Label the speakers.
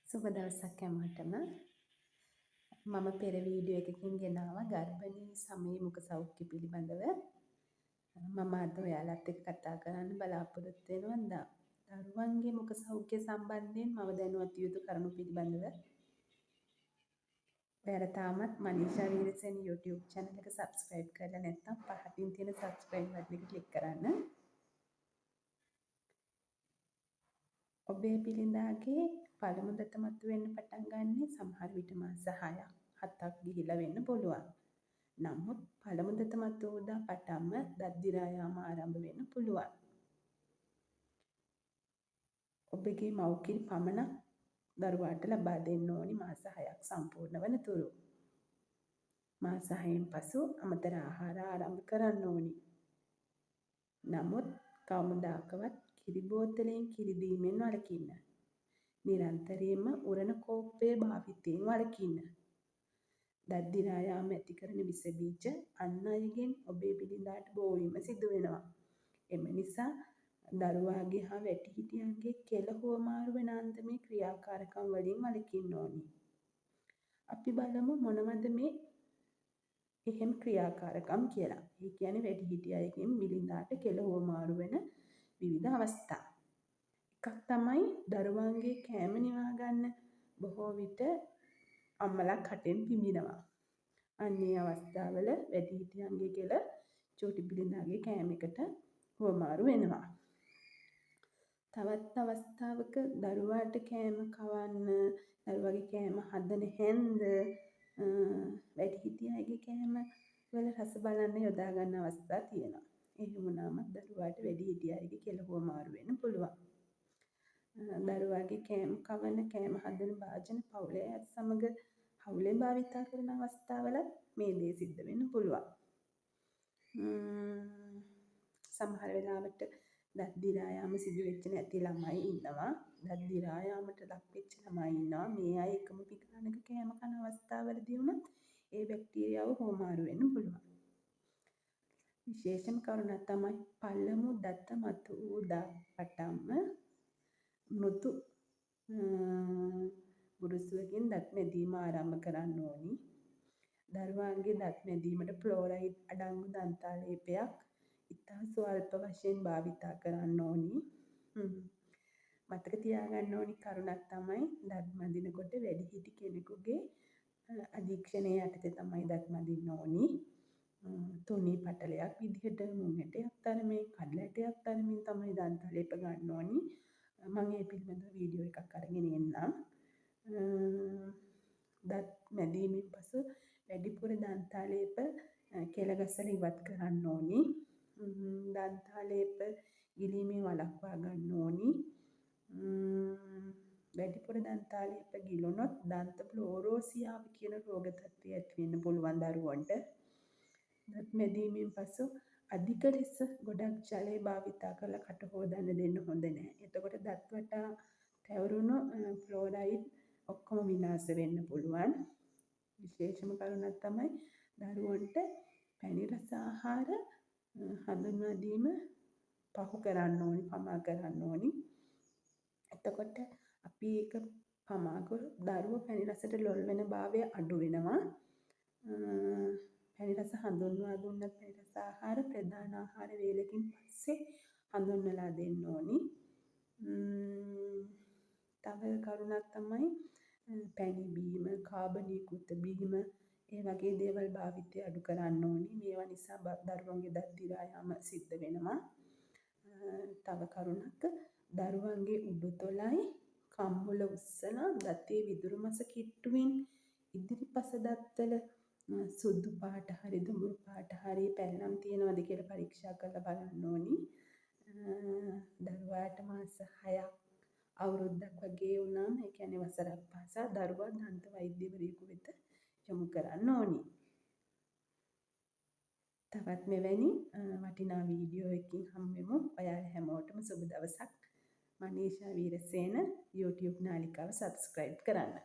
Speaker 1: සුබ දවසක් හැමෝටම. මම පෙර වීඩියෝ එකකින් ගෙනාවා ගර්භණී සමයේ මුඛ සෞඛ්‍ය පිළිබඳව. මම අද ඔයාලත් එක්ක කතා කරන්න බලාපොරොත්තු වෙනවා දරුවන්ගේ මුඛ සෞඛ්‍ය සම්බන්ධයෙන් මම දැනුවත් යුතු කරුණු පිළිබඳව. ඔයාලා තාමත් මනීෂා වීරසේන YouTube channel එක subscribe කරලා නැත්නම් පහතින් තියෙන subscribe button එක click කරන්න. ඔබේ බිරිඳාගේ පළමු දත මතුවෙන්න පටන් ගන්නේ සමහර විට මාස 6ක් 7ක් ගිහිලා වෙන්න පුළුවන්. නමුත් පළමු දත මතුවුදා පටන්ම දත් දිරා යාම ආරම්භ වෙන්න පුළුවන්. ඔබගේ මව්කිරි පමණක් දරුවාට ලබා දෙන්න ඕනි මාස 6ක් සම්පූර්ණ වන තුරු. මාස 6න් පසු අමතර ආහාර ආරම්භ කරන්න ඕනි. නමුත් කවමදාකවත් කිරි බෝතලයෙන් කිරි දීමෙන් වළකින්න. නිරන්තරයෙන්ම උරණ කෝප්පය භාවිතයෙන් වළකින්න. දත් දිරා යාම ඇති කරන විස බීජ අන් අයගෙන් ඔබේ බිරිඳාට බෝවීම සිදු වෙනවා. එම නිසා දරුවාගේ හා වැඩිහිටියන්ගේ කෙළ හුවමාරු වන අන්දමේ ක්‍රියාකාරකම් වලින් වළකින්න ඕනි. අපි බලමු මොනවද මේ එහෙම ක්‍රියාකාරකම් කියලා. ඒ කියන්නේ වැඩිහිටි අයගෙන් බිරිඳාට කෙළ හුවමාරු වෙන විවිධ අවස්ථා. එකක් තමයි දරුවන්ගේ කෑම නිවා ගන්න බොහෝ විට අම්මලා කටෙන් පිඹිනවා. අන්නේ අවස්ථාවල වැඩිහිටියන්ගේ කෙළ චූටි බිරිඳාගේ කෑම එකට හුවමාරු වෙනවා. තවත් අවස්ථාවක දරුවාට කෑම කවන්න, දරුවාගේ කෑම හදන හැන්ද වැඩිහිටි අයගේ කෑම වල රස බලන්න යොදා ගන්න අවස්ථා තියෙනවා. එහෙම වුණාම දරුවාට වැඩිහිටි අයගේ කෙළ හුවමාරු වෙන්න පුළුවන්. දරුවාගේ කෑම කවන කෑම හදන භාජන පවුලේ අය සමග හවුලෙන් භාවිතා කරන අවස්ථාවලත් මේ දේ සිද්ධ වෙන්න පුළුවන්. සමහර වෙලාවට දත් දිරා යාම සිදු වෙච්ච නැති ළමයි ඉන්නවා. දත් දිරා යාමට ලක් වෙච්ච ළමයි ඉන්නවා. මේ අය එකම පිටානක කෑම කන අවස්ථාවලදී වුණත් ඒ බැක්ටීරියාව හුවමාරු වෙන්න පුළුවන්. විශේෂම කරුණක් තමයි පළමු දත මතු වූ පටන්ම මෘදු බුරුසුවකින් දත් මැදීම ආරම්භ කරන්න ඕනි. දරුවාගේ දත් මැදීමට ෆ්ලෝරයිඩ් අඩංගු දන්තාලේපයක් ඉතා ස්වල්ප වශයෙන් භාවිතා කරන්න ඕනි. මතක තියාගන්න ඕනි කරුණක් තමයි දත් මදිනකොට වැඩිහිටි කෙනෙකුගේ අධීක්ෂණය යටතේ තමයි දත් මදින්න ඕනි. තුනී පටලයක් විදිහට මුං ඇටයක් තරමින් කඩල ඇටයක් තරමින් තමයි දන්තාලේප ගන්න ඕනි. මම ඒ පිළිබඳව වීඩියෝ එකක් අරගෙන එන්නම්. දත් මැදීමෙන් පසු වැඩිපුර දන්තාලේප කෙළ ගසලා ඉවත් කරන්න ඕනි. දන්තාලේප ගිලීමෙන් වළක්වා ගන්න ඕනි. වැඩිපුර දන්තාලේප ගිලුණොත් දන්ත ෆ්ලෝරෝසියාව කියන රෝග තත්ත්වය ඇති වෙන්න පුළුවන් දරුවන්ට. දත් මැදීමෙන් පසු අධික ලෙස ගොඩක් ජලය භාවිතා කරලා කට හොදන්න දෙන්න හොඳ නැහැ. එතකොට දත් වටා තැවරුණු ෆ්ලෝරයිඩ් ඔක්කොම විනාශ වෙන්න පුළුවන්. විශේෂම කරුණක් තමයි දරුවන්ට පැණි රස ආහාර හඳුන්වා දීම පහු කරන්න ඕනි, පමා කරන්න ඕනි. එතකොට අපි ඒක පමා කරොත් දරුවෝ පැණි රසට ලොල් වෙන භාවය අඩු වෙනවා. පැණි රස හඳුන්වා දුන්නත් පැණි රස ආහාර ප්‍රධාන ආහාර වේලකින් පස්සේ හඳුන්වලා දෙන්න ඕනි. තව කරුණක් තමයි පැණි බීම, කාබනීකృత බීම ඒ වගේ දේවල් භාවිතය අඩු කරන්න ඕනි. මේවා නිසා දරුවන්ගේ දත් දිරා යාම සිද්ධ වෙනවා. තව කරුණක් දරුවන්ගේ උඩුතොලයි කම්මුල උස්සලා දතේ විදුරු මස කිට්ටුවෙන් ඉදිරිපස දත්වල සුදු පාට හරි දුඹුරු පාට හරි පැල්ලම් තියෙනවද කියලා පරීක්ෂා කරලා බලන්න ඕනි. දරුවාට මාස 6ක් අවුරුද්දක් වගේ වුණාම ඒ කියන්නේ වසරක් පාසා දරුවා දන්ත වෛද්‍යවරයෙකු වෙත යොමු කරන්න ඕනි. තවත් මෙවැනි වටිනා වීඩියෝ එකකින් හමු වෙමු. ඔයාලා හැමෝටම සුබ දවසක්. මනීෂා වීරසේන YouTube නාලිකාව subscribe කරන්න.